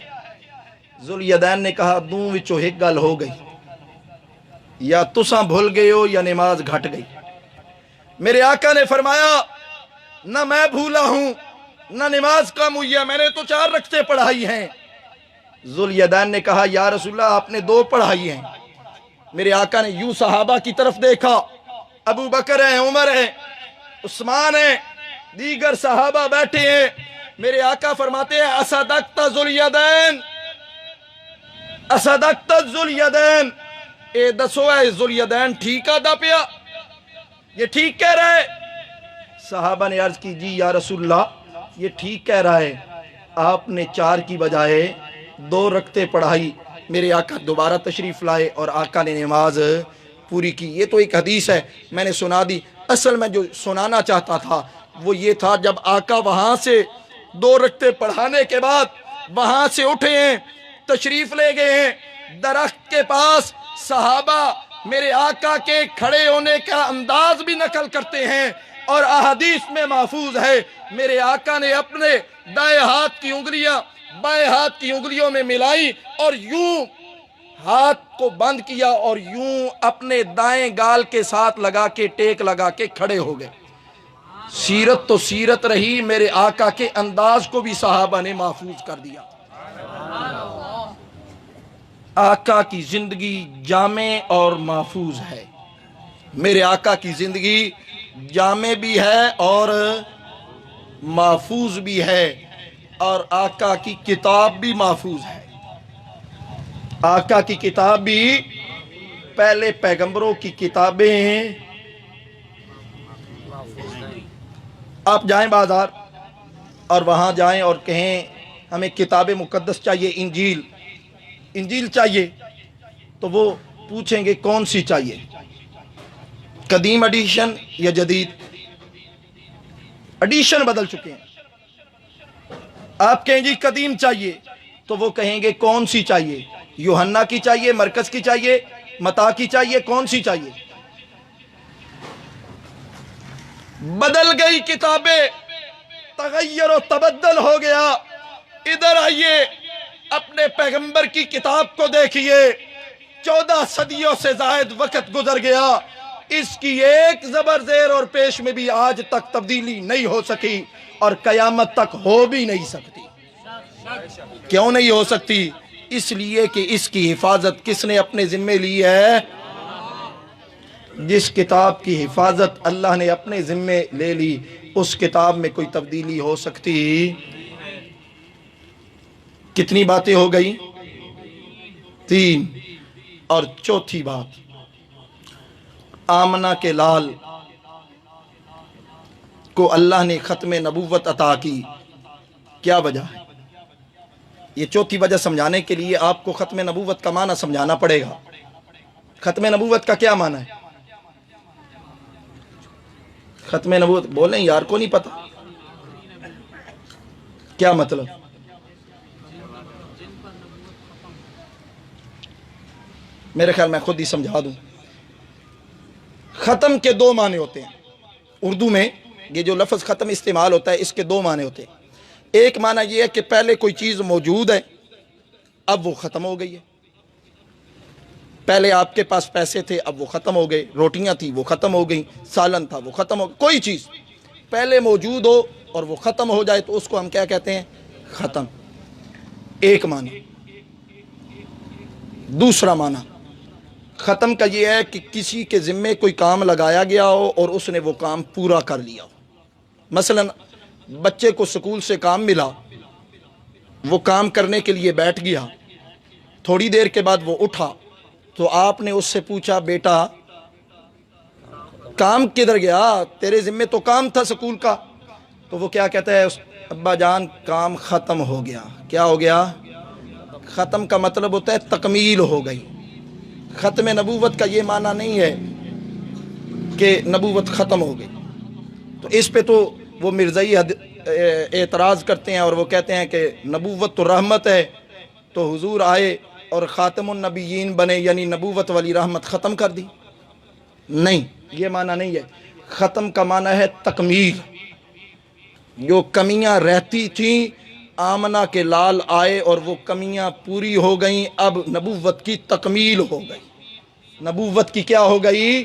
Speaker 1: ذوالیدین نے کہا دوں وچوں ایک گل ہو گئی، یا تساں بھول گئے ہو یا نماز گھٹ گئی۔ میرے آقا نے فرمایا نہ میں بھولا ہوں نہ نماز کم ہوئی ہے، میں نے تو 4 رکعتیں پڑھائی ہیں۔ ذوالیدین نے کہا یا رسول اللہ آپ نے 2 پڑھائی ہیں۔ میرے آقا نے یوں صحابہ کی طرف دیکھا، ابو بکر ہیں، عمر ہیں، عثمان ہیں، دیگر صحابہ بیٹھے ہیں۔ میرے آقا فرماتے ہیں اصدقت ذوالیدین، اصدقت ذوالیدین، اے دسو ہے ذوالیدین ٹھیک آدھا پیا، یہ ٹھیک کہہ رہا ہے؟ صحابہ نے عرض کی جی یا رسول اللہ یہ ٹھیک کہہ رہا ہے، آپ نے 4 کی بجائے 2 رکعتیں پڑھائی۔ میرے آقا دوبارہ تشریف لائے اور آقا نے نماز پوری کی۔ یہ تو ایک حدیث ہے، میں نے سنا دی، اصل میں جو سنانا چاہتا تھا وہ یہ تھا، جب آقا وہاں سے 2 رکعتیں پڑھانے کے بعد وہاں سے اٹھے ہیں، تشریف لے گئے ہیں درخت کے پاس، صحابہ میرے آقا کے کھڑے ہونے کا انداز بھی نقل کرتے ہیں، اور احادیث میں محفوظ ہے میرے آقا نے اپنے دائیں ہاتھ کی انگلیاں بائیں ہاتھ کی انگلیوں میں ملائی اور یوں ہاتھ کو بند کیا اور یوں اپنے دائیں گال کے ساتھ لگا کے ٹیک لگا کے کھڑے ہو گئے۔ سیرت تو سیرت رہی، میرے آقا کے انداز کو بھی صحابہ نے محفوظ کر دیا۔ آقا کی زندگی جامع اور محفوظ ہے، میرے آقا کی زندگی جامع بھی ہے اور محفوظ بھی ہے، اور آقا کی کتاب بھی محفوظ ہے۔ آقا کی کتاب بھی، پہلے پیغمبروں کی کتابیں آپ جائیں بازار اور وہاں جائیں اور کہیں ہمیں کتاب مقدس چاہیے، انجیل چاہیے، تو وہ پوچھیں گے کون سی چاہیے، قدیم ایڈیشن یا جدید؟ ایڈیشن بدل چکے ہیں۔ آپ کہیں جی قدیم چاہیے، تو وہ کہیں گے کون سی چاہیے، یوحنا کی چاہیے، مرکز کی چاہیے، متی کی چاہیے، کون سی چاہیے؟ بدل گئی کتابیں، تغیر و تبدل ہو گیا۔ ادھر آئیے، اپنے پیغمبر کی کتاب کو دیکھیے، 14 صدیوں سے زائد وقت گزر گیا، اس کی ایک زبر زیر اور پیش میں بھی آج تک تبدیلی نہیں ہو سکی، اور قیامت تک ہو بھی نہیں سکتی۔ کیوں نہیں ہو سکتی؟ اس لیے کہ اس کی حفاظت کس نے اپنے ذمے لی ہے؟ جس کتاب کی حفاظت اللہ نے اپنے ذمے لے لی، اس کتاب میں کوئی تبدیلی ہو سکتی؟ کتنی باتیں ہو گئی؟ 3۔ اور چوتھی بات، آمنہ کے لال کو اللہ نے ختم نبوت عطا کی، کیا وجہ ہے؟ یہ چوتھی وجہ سمجھانے کے لیے آپ کو ختم نبوت کا معنی سمجھانا پڑے گا۔ ختم نبوت کا کیا معنی ہے؟ ختم نبوت بولیں یار، کو نہیں پتا کیا مطلب؟ میرے خیال میں خود ہی سمجھا دوں۔ ختم کے 2 معنی ہوتے ہیں اردو میں، یہ جو لفظ ختم استعمال ہوتا ہے اس کے 2 معنی ہوتے ہیں۔ ایک معنی یہ ہے کہ پہلے کوئی چیز موجود ہے، اب وہ ختم ہو گئی ہے۔ پہلے آپ کے پاس پیسے تھے، اب وہ ختم ہو گئے، روٹیاں تھیں وہ ختم ہو گئیں، سالن تھا وہ ختم ہو گئی۔ کوئی چیز پہلے موجود ہو اور وہ ختم ہو جائے تو اس کو ہم کیا کہتے ہیں؟ ختم۔ ایک معنی۔ دوسرا معنی ختم کا یہ ہے کہ کسی کے ذمے کوئی کام لگایا گیا ہو اور اس نے وہ کام پورا کر لیا ہو۔ مثلا بچے کو سکول سے کام ملا، وہ کام کرنے کے لیے بیٹھ گیا، تھوڑی دیر کے بعد وہ اٹھا تو آپ نے اس سے پوچھا بیٹا کام کدھر گیا؟ تیرے ذمے تو کام تھا سکول کا۔ تو وہ کیا کہتا ہے؟ ابا جان کام ختم ہو گیا۔ کیا ہو گیا؟ ختم کا مطلب ہوتا ہے تکمیل ہو گئی۔ ختم نبوت کا یہ معنی نہیں ہے کہ نبوت ختم ہو گئی۔ تو اس پہ تو وہ مرزائی اعتراض کرتے ہیں اور وہ کہتے ہیں کہ نبوت تو رحمت ہے، تو حضور آئے اور خاتم النبیین بنے، یعنی نبوت والی رحمت ختم کر دی۔ نہیں، یہ معنی نہیں ہے۔ ختم کا معنی ہے تکمیل۔ جو کمیاں رہتی تھیں، آمنہ کے لال آئے اور وہ کمیاں پوری ہو گئیں، اب نبوت کی تکمیل ہو گئی۔ نبوت کی کیا ہو گئی؟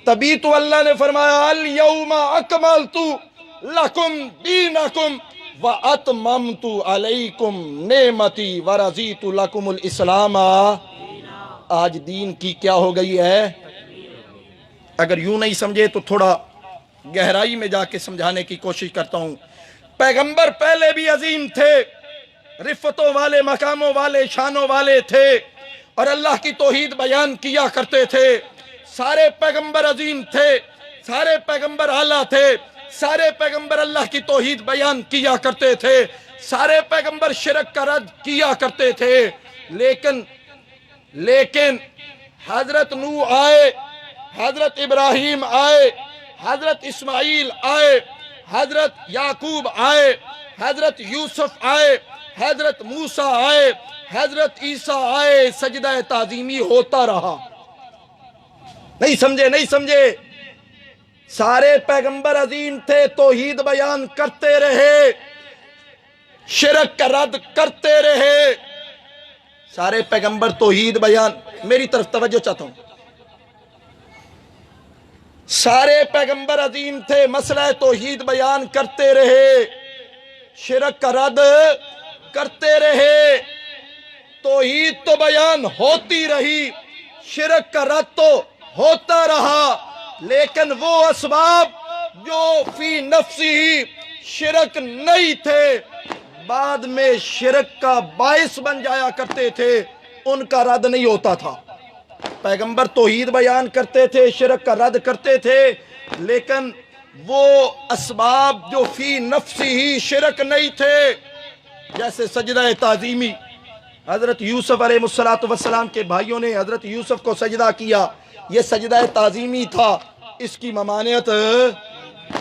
Speaker 1: تبھی تو اللہ نے فرمایا الیوم اکملت لکم دینکم واتممت علیکم نعمتی ورضیت لکم الاسلام۔ آج دین کی کیا ہو گئی ہے؟ اگر یوں نہیں سمجھے تو تھوڑا گہرائی میں جا کے سمجھانے کی کوشش کرتا ہوں۔ پیغمبر پہلے بھی عظیم تھے، رفتوں والے، مقاموں والے، شانوں والے تھے، اور اللہ کی توحید بیان کیا کرتے تھے۔ سارے پیغمبر عظیم تھے، سارے پیغمبر اعلیٰ تھے، سارے پیغمبر اللہ کی توحید بیان کیا کرتے تھے، سارے پیغمبر شرک کا رد کیا کرتے تھے۔ لیکن حضرت نوح آئے، حضرت ابراہیم آئے، حضرت اسماعیل آئے، حضرت یعقوب آئے، حضرت یوسف آئے، حضرت موسیٰ آئے، حضرت عیسیٰ آئے، سجدہ تعظیمی ہوتا رہا۔ نہیں سمجھے؟ سارے پیغمبر عظیم تھے، توحید بیان کرتے رہے، شرک کا رد کرتے رہے۔ سارے پیغمبر توحید بیان، میری طرف توجہ چاہتا ہوں، سارے پیغمبر عظیم تھے، مسئلہ توحید بیان کرتے رہے، شرک کا رد کرتے رہے۔ توحید تو بیان ہوتی رہی، شرک کا رد تو ہوتا رہا، لیکن وہ اسباب جو فی نفسی شرک نہیں تھے، بعد میں شرک کا باعث بن جایا کرتے تھے، ان کا رد نہیں ہوتا تھا۔ پیغمبر توحید بیان کرتے تھے، شرک کا رد کرتے تھے، لیکن وہ اسباب جو فی نفسی ہی شرک نہیں تھے، جیسے سجدہ تعظیمی، حضرت یوسف علیہ السلام کے بھائیوں نے حضرت یوسف کو سجدہ کیا، یہ سجدہ تعظیمی تھا، اس کی ممانعت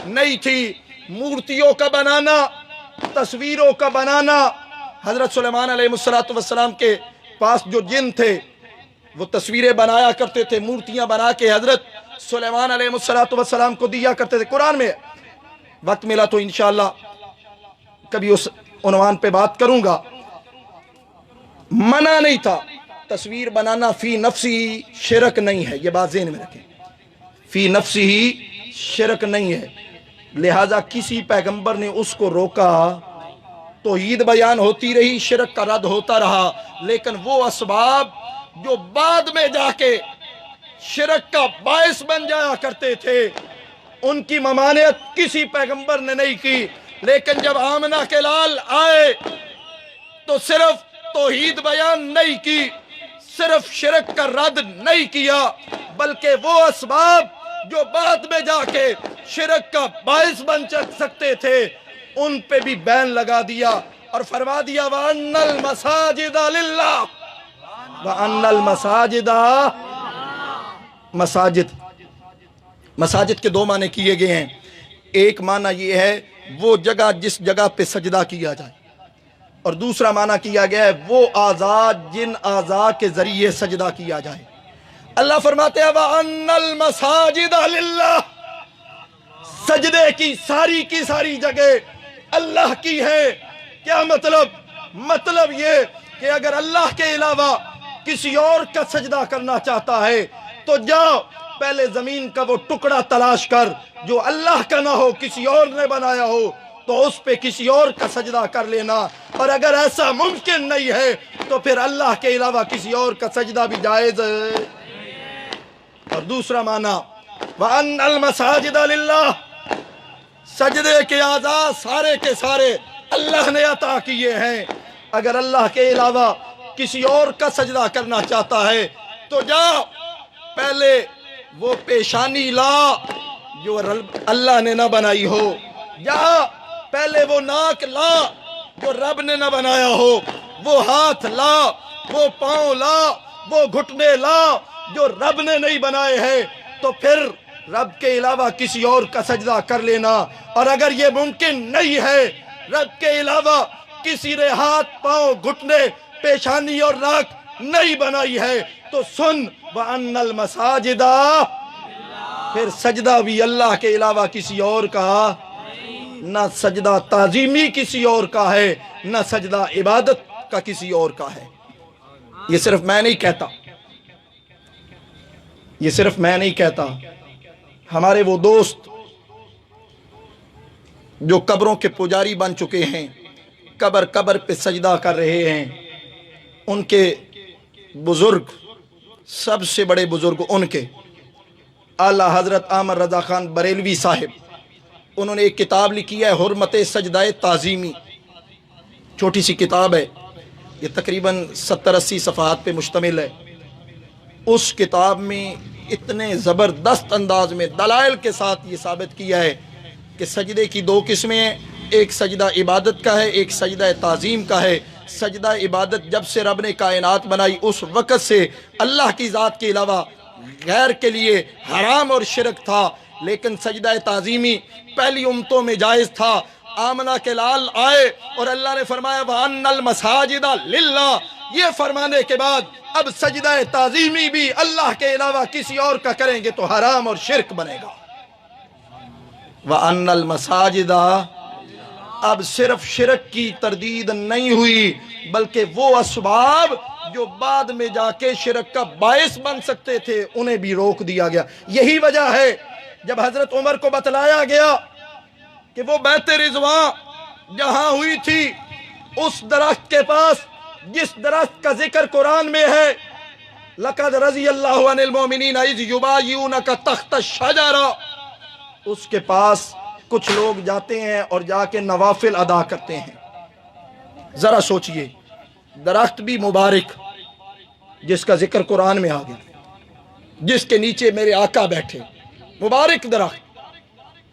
Speaker 1: نہیں تھی۔ مورتیوں کا بنانا، تصویروں کا بنانا، حضرت سلیمان علیہ السلام کے پاس جو جن تھے وہ تصویریں بنایا کرتے تھے، مورتیاں بنا کے حضرت سلیمان علیہ السلام کو دیا کرتے تھے۔ قرآن میں وقت ملا تو انشاءاللہ کبھی اس عنوان پہ بات کروں گا۔ منع نہیں تھا، تصویر بنانا فی نفسی شرک نہیں ہے، یہ بات ذہن میں رکھیں، فی نفسی ہی شرک نہیں ہے، لہٰذا کسی پیغمبر نے اس کو روکا، توحید بیان ہوتی رہی، شرک کا رد ہوتا رہا، لیکن وہ اسباب جو بعد میں جا کے شرک کا باعث بن جایا کرتے تھے ان کی ممانعت کسی پیغمبر نے نہیں کی۔ لیکن جب آمنہ کے لال آئے تو صرف توحید بیان نہیں کی، صرف شرک کا رد نہیں کیا، بلکہ وہ اسباب جو بعد میں جا کے شرک کا باعث بن سکتے تھے ان پہ بھی بین لگا دیا اور فرما دیا وَأَنَّ الْمَسَاجِدَ لِلَّهِ، وَأَنَّ الْمَسَاجِدَ، مساجد کے دو معنی کیے گئے ہیں۔ ایک معنی یہ ہے وہ جگہ جس جگہ پہ سجدہ کیا جائے، اور دوسرا معنی کیا گیا ہے وہ اعضاء جن اعضاء کے ذریعے سجدہ کیا جائے۔ اللہ فرماتے ہیں وَأَنَّ الْمَسَاجِدَ لِلَّهِ، سجدے کی ساری جگہ اللہ کی ہے۔ کیا مطلب یہ کہ اگر اللہ کے علاوہ کسی اور کا سجدہ کرنا چاہتا ہے تو جاؤ پہلے زمین کا وہ ٹکڑا تلاش کر جو اللہ کا نہ ہو، کسی اور نے بنایا ہو، تو اس پہ کسی اور کا سجدہ کر لینا، اور اگر ایسا ممکن نہیں ہے تو پھر اللہ کے علاوہ کسی اور کا سجدہ بھی جائز ہے۔ اور دوسرا معنی وَأَنَّ الْمَسَاجِدَ لِلَّهِ، سجدے کے اعضاء سارے کے سارے اللہ نے عطا کیے ہیں، اگر اللہ کے علاوہ کسی اور کا سجدہ کرنا چاہتا ہے تو جا پہلے وہ پیشانی لا جو اللہ نے نہ بنائی ہو، جا پہلے وہ ناک لا جو رب نے نہ بنایا ہو، وہ ہاتھ لا، وہ پاؤں لا، وہ گھٹنے لا جو رب نے نہیں بنائے ہیں، تو پھر رب کے علاوہ کسی اور کا سجدہ کر لینا۔ اور اگر یہ ممکن نہیں ہے، رب کے علاوہ کسی نے ہاتھ، پاؤں، گھٹنے، پیشانی اور ناک نہیں بنائی ہے تو سن وَأَنَّ الْمَسَاجِدَ، پھر سجدہ بھی اللہ کے علاوہ کسی اور کا، نہ سجدہ تعظیمی کسی اور کا ہے، نہ سجدہ عبادت کا کسی اور کا ہے۔ یہ صرف میں نہیں کہتا، ہمارے وہ دوست جو قبروں کے پجاری بن چکے ہیں، قبر پہ سجدہ کر رہے ہیں، ان کے بزرگ، سب سے بڑے بزرگ ان کے اعلیٰ حضرت احمد رضا خان بریلوی صاحب، انہوں نے ایک کتاب لکھی ہے حرمت سجدہ تعظیمی، چھوٹی سی کتاب ہے، یہ تقریباً 70-80 صفحات پہ مشتمل ہے۔ اس کتاب میں اتنے زبردست انداز میں دلائل کے ساتھ یہ ثابت کیا ہے کہ سجدے کی دو قسمیں ہیں، ایک سجدہ عبادت کا ہے، ایک سجدہ تعظیم کا ہے۔ سجدہ عبادت جب سے رب نے کائنات بنائی اس وقت سے اللہ کی ذات کے علاوہ غیر کے لیے حرام اور شرک تھا، لیکن سجدہ تعظیمی پہلی امتوں میں جائز تھا۔ آمنہ کے لال آئے اور اللہ نے فرمایا وَأَنَّ الْمَسَاجِدَ لِلَّهِ، یہ فرمانے کے بعد اب سجدہ تعظیمی بھی اللہ کے علاوہ کسی اور کا کریں گے تو حرام اور شرک بنے گا۔ وَأَنَّ الْمَسَاجِدَ، اب صرف شرک کی تردید نہیں ہوئی بلکہ وہ اسباب جو بعد میں جا کے شرک کا باعث بن سکتے تھے انہیں بھی روک دیا گیا۔ یہی وجہ ہے جب حضرت عمر کو بتلایا گیا کہ وہ بیت رضوان جہاں ہوئی تھی اس درخت کے پاس جس درخت کا ذکر قرآن میں ہے لَقَدْ رَضِيَ اللَّهُ عَنِ الْمُؤْمِنِينَ إِذْ يُبَايِعُونَكَ تَحْتَ الشَّجَرَةِ، اس کے پاس کچھ لوگ جاتے ہیں اور جا کے نوافل ادا کرتے ہیں۔ ذرا سوچئے، درخت بھی مبارک جس کا ذکر قرآن میں آ گیا، جس کے نیچے میرے آقا بیٹھے، مبارک درخت،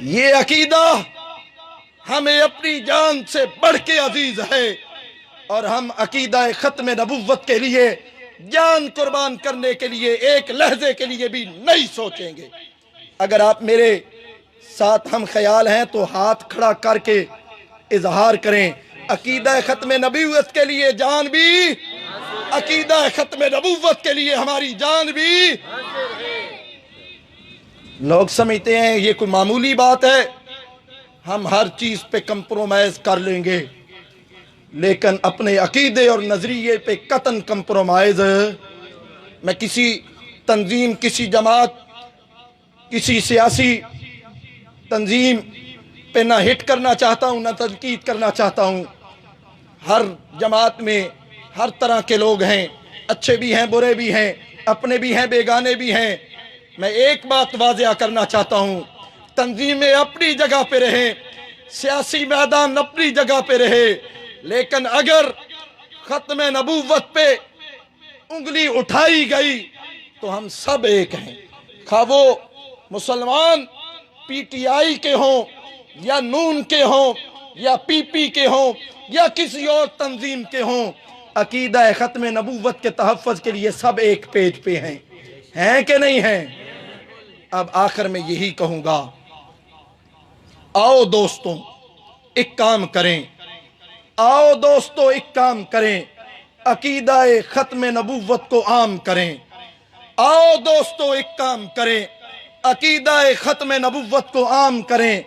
Speaker 1: یہ عقیدہ ہمیں اپنی جان سے بڑھ کے عزیز ہے، اور ہم عقیدہ ختم نبوت کے لیے جان قربان کرنے کے لیے ایک لحظے کے لیے بھی نہیں سوچیں گے۔ اگر آپ میرے ساتھ ہم خیال ہیں تو ہاتھ کھڑا کر کے اظہار کریں، عقیدہ ختم نبوت کے لیے جان بھی، عقیدہ ختم نبوت کے لیے ہماری جان بھی۔ لوگ سمجھتے ہیں یہ کوئی معمولی بات ہے، ہم ہر چیز پہ کمپرومائز کر لیں گے، لیکن اپنے عقیدے اور نظریے پہ قطعاً کمپرومائز میں کسی تنظیم، کسی جماعت، کسی سیاسی تنظیم پہ نہ ہٹ کرنا چاہتا ہوں، نہ تنقید کرنا چاہتا ہوں۔ ہر جماعت میں ہر طرح کے لوگ ہیں، اچھے بھی ہیں، برے بھی ہیں، اپنے بھی ہیں، بیگانے بھی ہیں۔ میں ایک بات واضح کرنا چاہتا ہوں، تنظیمیں اپنی جگہ پہ رہیں، سیاسی میدان اپنی جگہ پہ رہے، لیکن اگر ختم نبوت پہ انگلی اٹھائی گئی تو ہم سب ایک ہیں، خواہ وہ مسلمان پی ٹی آئی کے ہوں یا نون کے ہوں یا پی پی کے ہوں یا کسی اور تنظیم کے ہوں، عقیدہ ختم نبوت کے تحفظ کے لیے سب ایک پیج پہ ہیں کہ نہیں ہیں؟ اب آخر میں یہی کہوں گا، آؤ دوستوں ایک کام کریں، آؤ دوستو ایک کام کریں، عقیدہ ختم نبوت کو عام کریں۔ آؤ دوستو ایک کام کریں، عقیدہ ختم نبوت کو عام کریں،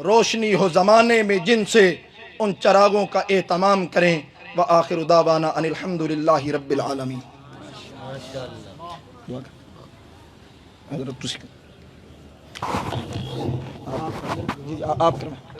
Speaker 1: روشنی ہو زمانے میں جن سے ان چراغوں کا اہتمام کریں۔ وآخر دعوانا ان الحمدللہ رب العالمین۔ حضرت آپ کریں۔